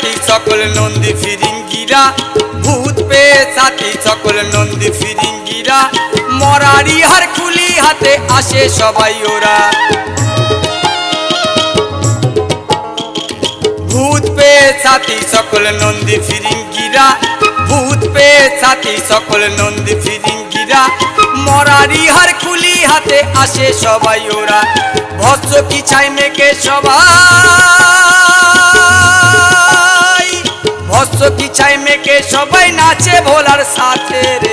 সাথী সকল নন্দী ফিরিঙ্গিরা, ভূত পেয়ে সাথী সকল নন্দী ফিরিঙ্গিরা, মরারি হার খুলি হাতে আসে সবাই ওরা। ভূত পেয়ে সাথী সকল নন্দী ফিরিঙ্গিরা, ভূত পেয়ে সাথী সকল নন্দী ফিরিঙ্গিরা, মরারি হার খুলি হাতে আসে সবাই ওরা। ভস্য কি ছাই মেখে সবাই, ভস্য কি ছাই মেখে সবাই নাচে ভোলার সাথে রে।